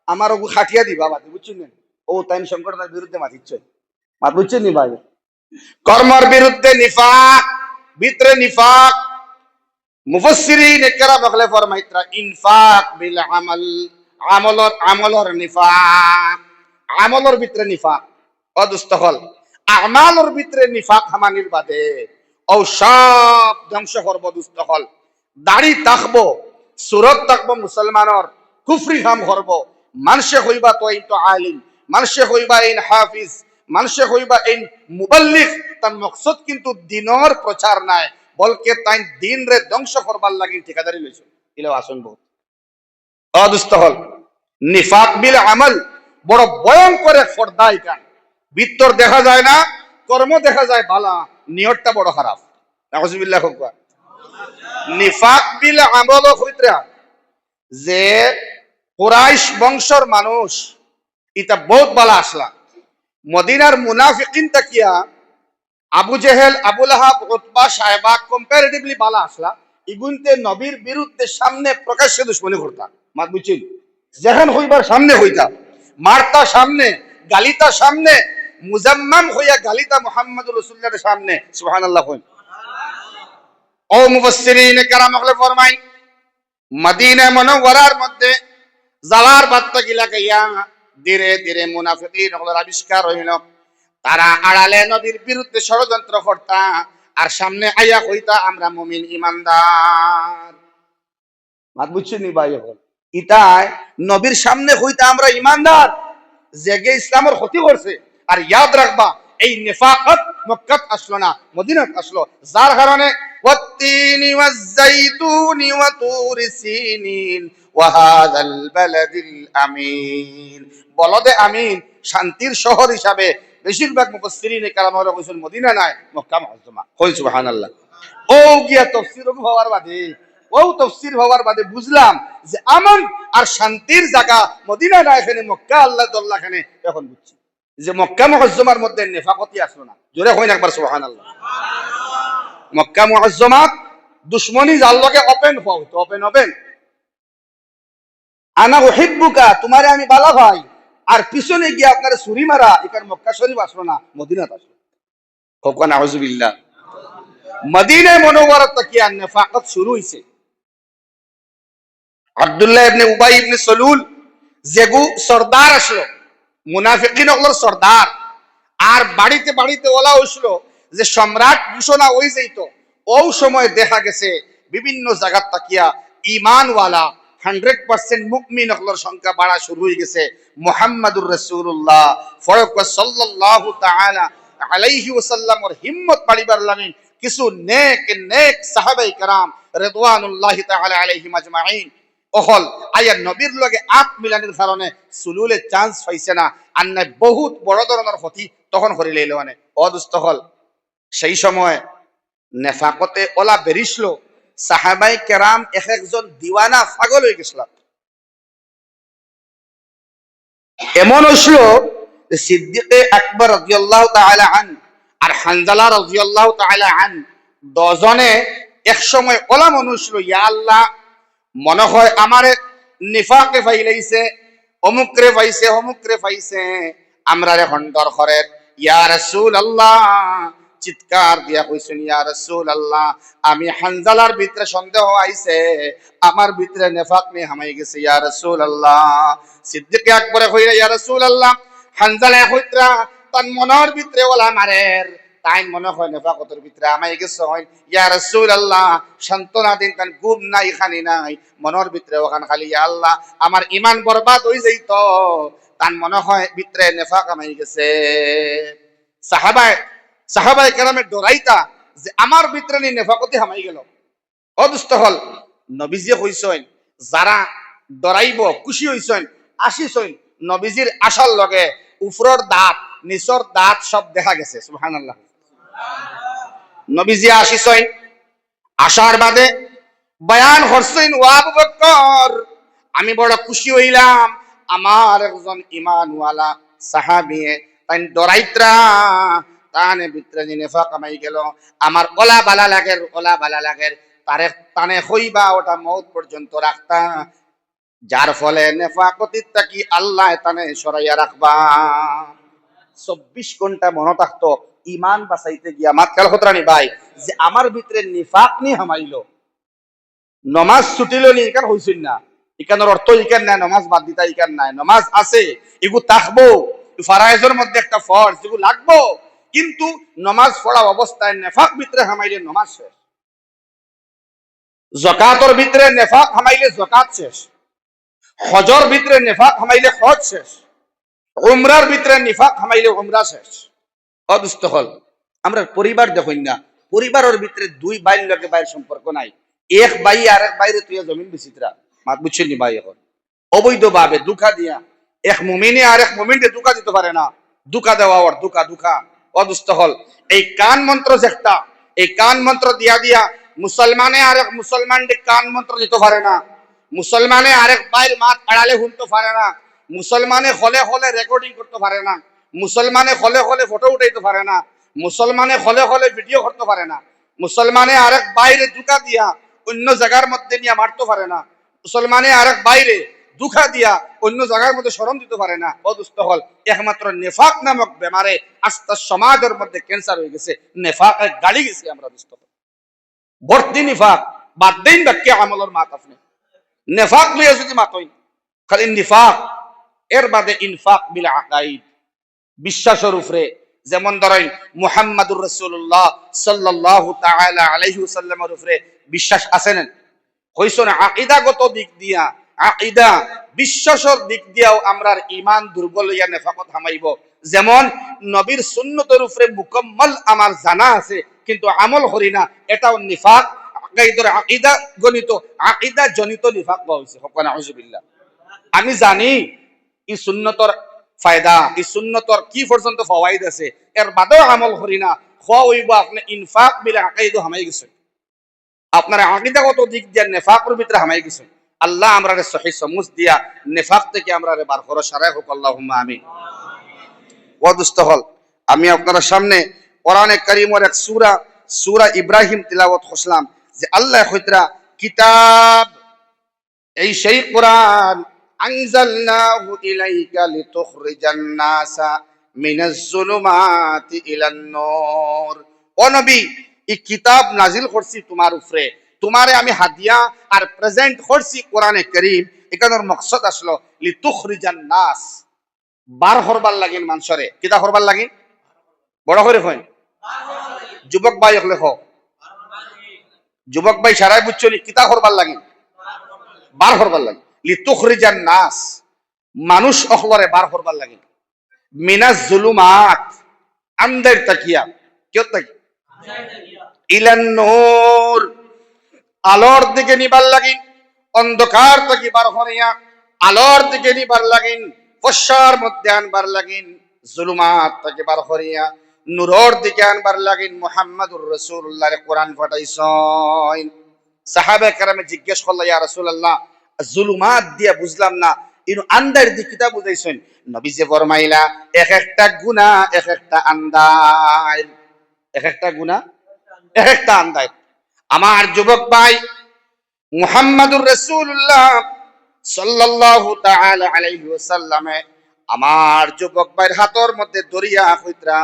আমার ওগু খাটিয়া দিবা বাদ, বুঝছেন না? ও তাই সংগঠনের বিরুদ্ধে মাতিচ্ছ, মাত বুঝছেন নি ভাই? কর্মর বিরুদ্ধে নিফাক, ভিতরে নিফাক। মুফাসসিরিন একরাম বলে ফরমাইতরা ইনফাক বিল আমল, আমলর নিফাক, আমলর ভিতরে নিফাক অদুস্তহল, আমালর ভিতরে নিফাক হামানির বাদে ও সব ধ্বংস করব দুস্তহল। দাড়ি থাকবো, সুরত থাকবো মুসলমানর, কুফরি কাম করব, মানুষে হইবা তো এই তো আলিম, মানুষে হইবা এই হাফিজ, মানুষে হইবা এই মুবাল্লিগ, তার মকসদ কিন্তু দিনর প্রচার নাই, বলকে তাই দিন রে ধ্বংস করবার লাগি ঠিকাদারি লইছে। ইলো আসুন বহু অদুস্তহল। নিফাক বিল আমল বড় ভয়ঙ্কর এক পর্দা, এটা ভিতর দেখা যায় না, কর্ম দেখা যায় বালা, নিয়তটা বড় খারাপ। নাউজুবিল্লাহ। নিফাক বিল আমল হইতরা যে কুরাইশ বংশর মানুষ এটা বহুত বালা আসলা, মদিনার মুনাফিকিন তাকিয়া আবু জেহেল, আবু লাহাব, উতবা, সাহেবা কম্পারেটিভলি বালা আসলা, ইগুনতে নবীর বিরুদ্ধে সামনে প্রকাশ্যে দুশ্মনী করতা। মাত বুঝছেন? যেখান হইবার সামনে হইতা, মারতা সামনে, গালিতা সামনে, মুজাম্মাম হইয়া গালিতা মুহাম্মদুর রাসূলুল্লাহর সামনে। সুবহানাল্লাহ। ও মুফাসসিরিন কেরাম হলে ফরমাই মদিনা মুনাওয়ারার মধ্যে জালার বাত্তা গিলা গাইয়া ধীরে ধীরে মুনাফিকিন হলের আবিষ্কার হইল। তারা আড়ালে নবীর বিরুদ্ধে ষড়যন্ত্র করতা, আর সামনে আইয়া কইতা আমরা মুমিন ইমানদার। মাত বুঝছেন ভাই? ইতায় নবীর সামনে কইতা আমরা ইমানদার, জেগে ইসলামের ক্ষতি করছে। আর ইয়াদ রাখবা এই নিফাকত মক্কাত আসলো না, মদিনাত আসলো, যার কারণে ওয়াত্তিনি ওয়াজ্জাইতুনি ওয়া তুরি সিনিন ওয়া হাযাল বালাদিল আমিন। বলদে আমিন শান্তির শহর হিসাবে বেশিরভাগ মুফাসসিরিনে কেরাম হলো কইছেন মদিনা নাই, মক্কা মুআজ্জামা। কই সুবহানাল্লাহ। ও গিয়া তাফসীর হওয়ার বাদে, ও তাফসীর হওয়ার বাদে বুঝলাম যে আমন আর শান্তির জায়গা মদিনা না, এখানে মক্কা আল্লাহ দল্লাহ খানে। এখন বুঝছি যে মক্কা মুআজ্জামার মধ্যে নিফাকতি আসলো না। জোরে কইন একবার সুবহানাল্লাহ। মক্কা মুআজ্জামাত দুশমনি যার লগে ওপেন হও, তো ওপেন আনা উহিব্বুকা, তোমারে আমি বালা ভাই, আর পিছনে গিয়ে আপনার ছুরি মারা, এখানে মক্কা শরীফ আসলো না, মদিনাত আসলো। হোক না নাউজুবিল্লাহ। মদিনা মুনাওয়ারা তাকিয়া নিফাকত শুরু হইছে। আব্দুল্লাহ ইবনে উবাই ইবনে সালুল যেগু সর্দার আসলো, মুনাফিকিন হলোর সর্দার, আর বাড়িতে বাড়িতে ওলা হইছিল যে সম্রাট ঘোষণা হই যাইত। ও সময় দেখা গেছে বিভিন্ন জায়গা তাকিয়া ইমানওয়ালা 100% মুমিন হলোর সংখ্যা বাড়া শুরু হয়ে গেছে। মুহাম্মাদুর রাসূলুল্লাহ সাল্লাল্লাহু তাআলা আলাইহি ওয়াসাল্লামর হিম্মত বাড়িবার লাগি কিছু নেক সাহাবায়ে কেরাম রিদওয়ানুল্লাহি তাআলা আলাইহিম আজমাইন অহল আয়া নবীর লগে আপ মিলানির কারণে সুলুলে চান্স পাইছে না, আর নাই বহুত বড় ধরনের ক্ষতি তখন করে লইল। মানে অদুস্ত হল সেই সময় নেফাকতে ওলা বেরিসলো, সাহাবায়ে কেরাম এক একজন দিওয়ানা পাগল হয়ে গেছিল। এমন হইছিল যে সিদ্দিকে আকবর রাদিয়াল্লাহু তাআলা আন আর হানজালা রাদিয়াল্লাহু তাআলা আন দুজনে এক সময় ওলা মানুষ ছিল, ইয়া আল্লাহ মনে হয় আমারে নিফাকে ফাইলাইছে, অমুকরে পাইছে, আমরা এখন দরকারের। ইয়া রাসূলুল্লাহ চিৎকার দিয়া কইছেন, ইয়া রাসূলুল্লাহ আমি হানজালার ভিতরে সন্দেহ আইছে, আমার ভিতরে নিফাক নে হামাই গেছে ইয়া রাসূলুল্লাহ। সিদ্দিক আকবরে কইরা ইয়া রাসূলুল্লাহ হানজালা কইতরা তার মনের ভিতরে ওলা মারের, তাই মনে হয় নেফাকতের ভিতরে আমায় গেছে হয় ইয়া রাসূলুল্লাহ সান্তনা দিন তান ঘুম নাই খানি নাই মনের ভিতরে ওখান খালি ইয়া আল্লাহ আমার ঈমান বরবাদ হই যাইত তান মনে হয় ভিতরে নেফাক আমায় গেছে সাহাবায়ে কেরামে ডরাইতা যে আমার ভিতরে নি নেফাকতি হামাই গেল অদুষ্ট হল নবীজি কইছেন যারা ডরাইব খুশি হইছেন আসিছেন নবীজির আশার লগে উপরের দাঁত নিচর দাঁত সব দেখা গেছে সুবহানাল্লাহ নবীজি আসিছেন আশার বাদে বয়ান করছেন ও আবু বকর আমি বড় খুশি হইলাম আমার একজন ঈমানওয়ালা সাহাবী তাই ডরাইত্রা তানে ভিতরে নেফাক কামাই গেল আমার ওলা বালা লাগের তারে তানে হইবা ওটা মওত পর্যন্ত রাখতা যার ফলে নেফাকতির তাকি আল্লাহ তানে সরাইয়া রাখবা 24 ঘন্টা মনে থাকতো ঈমান বাঁচাইতে গিয়া মাত খেয়াল খতরানি ভাই যে আমার ভিতরে নিফাক নি হামাইলো নমাজ ছুটিল নি ইকান হইছিন না ইকানের অর্থ ইকান নাই নমাজ বাদ দিতা ইকান নাই নমাজ আছে এগু থাকবো ফারায়েজের মধ্যে একটা ফরজ এগু লাগবো কিন্তু নমাজ পড়া অবস্থায় নেফাক ভিতরে হামাইলে নমাজ শেষ যাকাতের ভিতরে নেফাক হামাইলে যাকাত শেষ হজর ভিতরে নেফাক হামাইলে হজ শেষ উমরার ভিতরে নিফাক হামাইলে উমরা শেষ অদুষ্ট হল আমরা পরিবার দেখুন না পরিবারের ভিতরে দুই বাইর লগে বাইর সম্পর্ক নাই এক ভাই আর এক বাইরে তুই জমিন বিচিত্রা মাত বুঝছেন নি ভাই এখন অবৈধ ভাবে দুঃখা দিয়া এক মুমিনে আর এক মুমিনকে দুঃখা দিতে পারে না দুঃখা দেওয়া আর দুঃখা অদুষ্ট হল এই কান মন্ত্র যেটা এই কান মন্ত্র দিয়া দিয়া মুসলমানে আর এক মুসলমানকে কান মন্ত্র দিতে পারে না মুসলমানে আরেক বাইর মাত আড়ালে শুনতে পারে না মুসলমানে হলে হলে রেকর্ডিং করতে পারে না মুসলমানে হলে হলে ফটো উঠাইতে পারে না মুসলমানে হলে হলে ভিডিও করতে পারে না মুসলমানে আরেক বাইরে দুকা দিয়া অন্য জায়গার মধ্যে নিয়ে মারতে পারে না মুসলমানে আরেক বাইরে দুখা দিয়া অন্য জায়গার মধ্যে শরণ দিতে পারে না অদুষ্ট হল একমাত্র নেফাক নামক বেমারে আস্তা সমাজের মধ্যে ক্যান্সার হয়ে গেছে নেফাক গাড়ি গেছে আমরা দুষ্ট ভর্তি নিফাক বাদ দিন বাক্য আমলের মাত আপনি নেফাক লইয়া যদি মাতই খালি নিফাক এর বাদে ইনফাক বিল আকাইদ বিশ্বাসের উপরে যেমন ধরেন মুহাম্মাদুর রাসূলুল্লাহ সাল্লাল্লাহু তাআলা আলাইহি ওয়াসাল্লামের উপরে বিশ্বাস আছে না হইছন আকীদাগত দিক দিয়া আকীদা বিশ্বাসের দিক দিয়াও আমরার ঈমান দুর্বল হইয়া নেফাকত হামাইব যেমন নবীর সুন্নতের উপরে মুকম্মল আমার জানা আছে কিন্তু আমল করি না এটাও নিফাক আকীদা জনিত নিফাক হইছে হকানা আউযুবিল্লাহ আমি জানি এই সুন্নতর ফায়দা এই সুন্নতর কি পর্যন্ত ফাওয়াইদ আছে এর বাদেও আমল করি না খোয়া হইব আপনি ইনফাক বিল আকাইদ হামাই গেছে আপনার আকীদাগত দিক দিয়ে নেফাকের ভিতরে হামাই গেছে আল্লাহ আমরারে সহিহ সমঝ দিয়া নেফাক থেকে আমরারে বার করো সারাই হোক আল্লাহুম্মা আমিন ওয়াদুস্ত হল আমি আপনাদের সামনে কোরআনে কারীমের এক সূরা ইব্রাহিম তিলাওয়াত করলাম যে আল্লাহ কইতরা কিতাব এই সেই কোরআন আনজালনাহু ইলাইকা লিতুখরিজান নাসা মিনাজ যুলুমাতি ইলান নূর ও নবী এই কিতাব নাজিল করছি তোমার উপরে তোমারে আমি হাদিয়া আর প্রেজেন্ট করছি কোরআনে কারীম এখানের মকসদ আসলো লিতুখরিজান নাস বার হরবার লাগিন মানুষরে কিতা হরবার লাগিন বড় করে কই যুবক ভাই হলে হ যুবক ভাই সারাই বুঝছনি কিতা হরবার লাগিন বার হরবার লাগিন লিতুখরিজান নাস মানুষ অখলরে বার হরবার লাগিন মিনাজ যুলুমাত আন্দার তাকিয়া কেউ তাকি ইলান নূর আলোর দিকে নিবার লাগিন অন্ধকার থেকে বার হরিয়া আলোর দিকে নিবার লাগিন ফসার মধ্যে আনবার লাগিন জুলুমাত থেকে বার হরিয়া নূরের দিকে আনবার লাগিন মুহাম্মাদুর রাসূলুল্লাহর কোরআন ফাটাইছেন সাহাবা কেরামে জিজ্ঞেস করলা ইয়া রাসূলুল্লাহ জুলুমাত দিয়া বুঝলাম না ইনু আন্দার দিকে কিতা বুঝাইছেন নবীজি ফরমাইলা এক একটা গুনাহ এক একটা আন্দার এক একটা গুনাহ এক একটা আন্দার আমার যুবক ভাই মুহাম্মাদুর রাসূলুল্লাহ সাল্লাল্লাহু তাআলা আলাইহি ওয়াসাল্লামে আমার যুবক ভাইয়ের হাতের মধ্যে দরিয়া হইতরা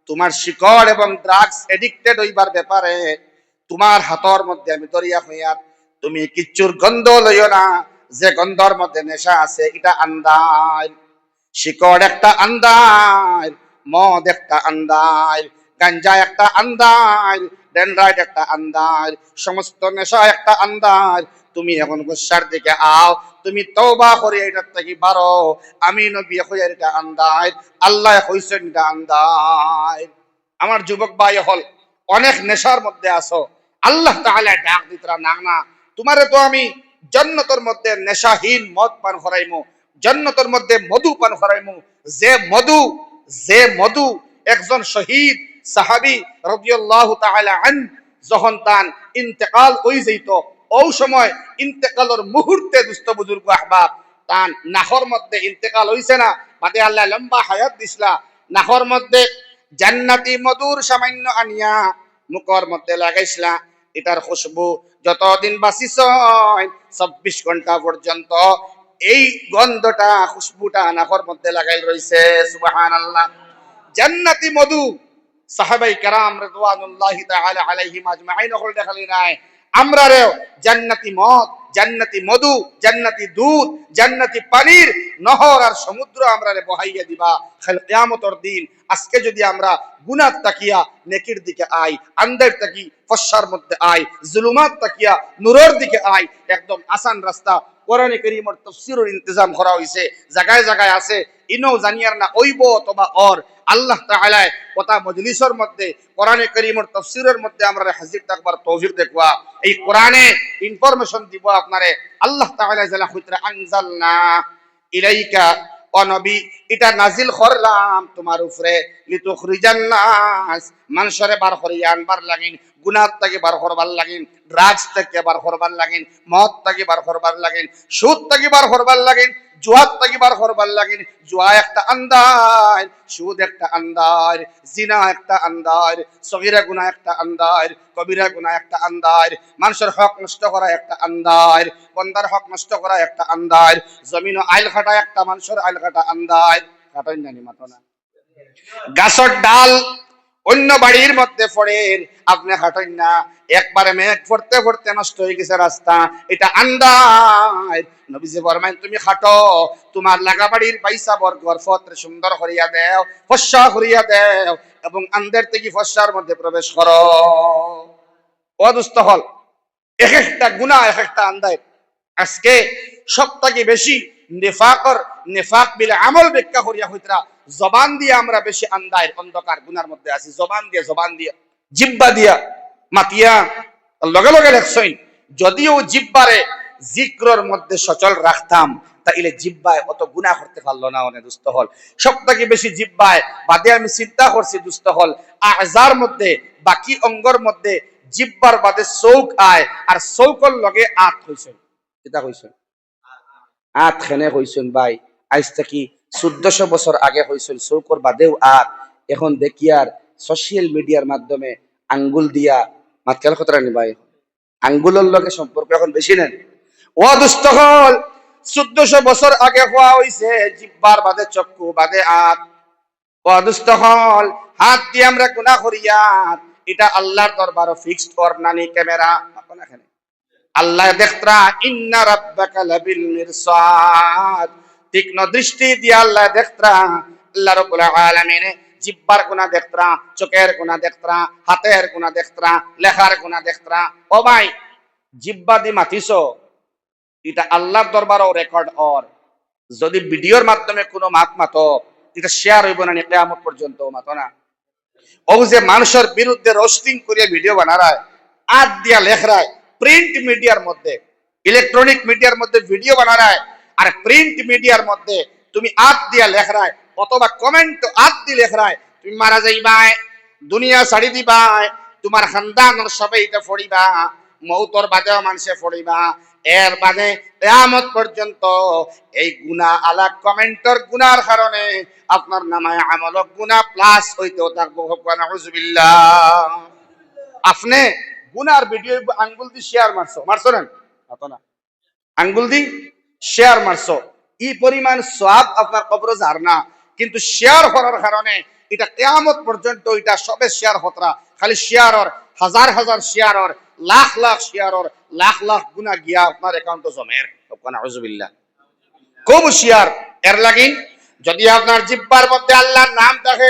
তোমার শিকড় এবং ড্রাগস এডিক্টেড হইবার ব্যাপারে তোমার হাতের মধ্যে আমি দরিয়া হইয়ার তুমি কিচ্ছুর গন্ধ লইও না যে গন্ধর মধ্যে নেশা আছে এটা আন্দার শিকড় একটা আন্দার মদ একটা আন্দার গাঞ্জা একটা আন্দাজ, ডেনরাইট একটা আন্দাজ, সমস্ত নেশা একটা আন্দাজ। তুমি এখন গুসার দিকে আও, তুমি তওবা করে এটার থেকে বারো। আমি নবী হইয়ার এটা আন্দাজ, আল্লাহ হইছেন এটা আন্দাজ। আমার যুবক ভাই হল, অনেক নেশার মধ্যে আসো, আল্লাহ তাআলা ডাক দিতরা না না, তোমারে তো আমি জান্নাতের মধ্যে নেশাহীন মদ পান করাইমু, জান্নাতের মধ্যে মধু পান করাইমু। যে মধু একজন শহীদ সাহাবী রাদিয়াল্লাহু তাআলা আন যখন তান ইন্তেকাল হই যাইত, ওই সময় ইন্তেকালের মুহূর্তে দুস্থ বুজুর্গ আহবাব তান নাখর মধ্যে ইন্তেকাল হইছে না, বাদে আল্লাহ লম্বা হায়াত দিছলা, নাখর মধ্যে জান্নাতি মধুর সামান্য আনিয়া মুখর মধ্যে লাগাইছলা। এটার খুশবু যতদিন বাঁচিছ ২৪ ঘন্টা পর্যন্ত এই গন্ধটা খুশবুটা নাখর মধ্যে লাগাই রইছে। সুবহানাল্লাহ। জান্নাতি মধু, সাহাবাই কেরাম রিদওয়ানুল্লাহি তাআলা আলাইহিম আজমাইন হল দেখালি নাই আমরারেও জান্নাতি মদ, জান্নাতি মধু, জান্নাতি দুধ, জান্নাতি পানির নহর আর সমুদ্র আমরারে বহাইয়া দিবা কাল কিয়ামতের দিন। আজকে যদি আমরা গুনাহ তাকিয়া নেকির দিকে আই, আন্দার তাকি ফসার মধ্যে আই, জুলুমাত তাকিয়া নূরের দিকে আই, একদম আসান রাস্তা। কোরআনে কারীমের তাফসীরের ইন্তজাম করা হইছে, জায়গায় জায়গায় আছে, ইনো জানিয়ার না ওইব অথবা অর আল্লাহ তাআলা কথা মজলিসের মধ্যে কোরআনে কারীমের তাফসীরের মধ্যে আমরা হাজির থাকবার তৌফিক দেখবা। এই কোরআনে ইনফরমেশন দিব আপনারে। আল্লাহ তাআলা জালা খুতরা আনজালনা ইলাইকা, ও নবী এটা নাজিল করলাম তোমার উপরে, লিতুখরিজান নাস, মানুষরে বার করিয়া আনবার লাগিন, গুনাহ থেকে বার করবার লাগিন, ড্রাগস থেকে বার করবার লাগিন, মদ থেকে বার করবার লাগিন, সুদ থেকে বার করবার লাগিন, জুয়া থেকে বার করবার লাগিন। জুয়া একটা আন্দাজ, সুদ একটা আন্দাজ, জিনা একটা আন্দাজ, সগীরা গুনাহ একটা আন্দাজ, কবিরা গুনাহ একটা আন্দাজ, মানুষের হক নষ্ট করা একটা আন্দাজ, বন্দার হক নষ্ট করা একটা আন্দাজ, জমিন আইল খাটা একটা মানুষের আইল খাটা আন্দাজ। খাটাই নানি মাতো না, গাছর ডাল অন্য বাড়ির মধ্যে পড়েন, আপনি হাঁটেন না, একবারে মেঘ পড়তে পড়তে নষ্ট হয়ে গেছে রাস্তা, এটা আন্দাজ। নবীজি ফরমায়েন তুমি হাঁটো, তোমার লাগা বাড়ির পয়সা বর্গর ফত্র সুন্দর করিয়া দেও, ফসা করিয়া দেও, এবং আন্দের থেকে ফসার মধ্যে প্রবেশ করো। অদুস্থ হল এক একটা গুনাহ, এক একটা আন্দাজ। আজকে সবথেকে বেশি নেফাক বিলে আমল ব্যাখ্যা করিয়া হইতরা জবান দিয়ে আমরা বেশি আন্দায় অন্ধকার গুনার মধ্যে আছি। জবান দিয়া জিব্বা দিয়া মাতিয়া লগে লগে লেখছইন, যদিও জিব্বারে জিক্রর মধ্যে সচল রাখতাম তাইলে জিব্বায় অত গুনাহ করতে পারলো না। অনেক দুস্থ হল সবথেকে বেশি জিব্বায় বাদে আমি চিন্তা করছি দুস্থ হল আজার মধ্যে বাকি অঙ্গর মধ্যে জিব্বার বাদে চৌক আয়, আর চৌকর লগে আত হইছে। কিতা কইছেন? আত খেনে কইছেন ভাই, আজ থেকে 1400 বছর আগে হইছেন চৌকর বাদেও আত। এখন দেখি আর সোশ্যাল মিডিয়ার মাধ্যমে আঙ্গুল দিয়া মাতকাল খতরা নি ভাই, আঙ্গুলের লগে সম্পর্ক এখন বেশি নেন। ও দুস্থ হল 1400 বছর আগে হওয়া হইছে জিব্বার বাদে চক্ষু বাদে আত। ও দুস্থ হল হাত দিয়ে আমরা গুনাহ করিয়া, এটা আল্লাহর দরবারে ফিক্সড কর নানি ক্যামেরা এখন এখানে আল্লাহ দেখতরা, ইন্না রাব্বাকা লাবিল মিরসাদ, তীক্ষ্ণ দৃষ্টি দিয়ে আল্লাহ দেখতরা। আল্লাহ রাব্বুল আলামিন জিব্বার গুনাহ দেখতরা, চোখের গুনাহ দেখতরা, হাতের গুনাহ দেখতরা, লেখার গুনাহ দেখতরা। ও ভাই জিব্বা দি মাতিছো, এটা আল্লাহর দরবারেও রেকর্ড অর। যদি ভিডিওর মাধ্যমে কোনো মাতো, এটা শেয়ার হইব না কিয়ামত পর্যন্ত মাতো না। ও যে মানুষের বিরুদ্ধে রোস্টিং করিয়া ভিডিও বানারায়, আদ দিয়া লেখরায়, প্রিন্ট মিডিয়ার মধ্যে ইলেকট্রনিক মিডিয়ার মধ্যে ভিডিও বানারায়, আর প্রিন্ট মিডিয়ার মধ্যে তুমি আদ দিয়া লেখরায় অথবা কমেন্ট আদ দিয়ে লেখরায় তুমি মারা যাইবাই, দুনিয়া ছাড়ি দিবাই, তোমার খানদানের সবাই এটা ফড়িবা, মৌতর বাদেও মানুষে ফড়িবা। এর বাদে কিয়ামত পর্যন্ত এই গুনাহ আলা কমেন্টর গুনার কারণে আপনার নামায় আমল গুনাহ প্লাস হইতেও থাকবো। নাউজুবিল্লাহ। আপনি গুনার ভিডিও আঙ্গুল দি শেয়ার মারছো না না, আঙ্গুল দি শেয়ার মারছো, এই পরিমাণ সওয়াব আপনার কবরে যার না, কিন্তু শেয়ার করার কারণে এটা কিয়ামত পর্যন্ত এটা সবে শেয়ার হতরা, খালি শেয়ারর হাজার হাজার শেয়ারর, লাখ লাখ শেয়ারর, লাখ লাখ গুনাহ গিয়া আপনার অ্যাকাউন্টে জমের। নাউজুবিল্লাহ। খুব শেয়ার এর লাগিন যদি আপনার জিহ্বার মধ্যে আল্লাহর নাম থাকে,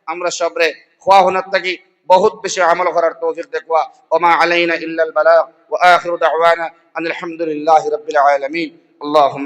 আমরা সবরে খোয়া হনার থাকি বহুত বেশি আমল করার তৌফিক দেখবা। ওমা আলাইনা ইল্লাল বালাগ ওয়া আখিরু দাওয়ানা আনিল হামদুলিল্লাহি রাব্বিল আলামিন। আল্লাহুম্মা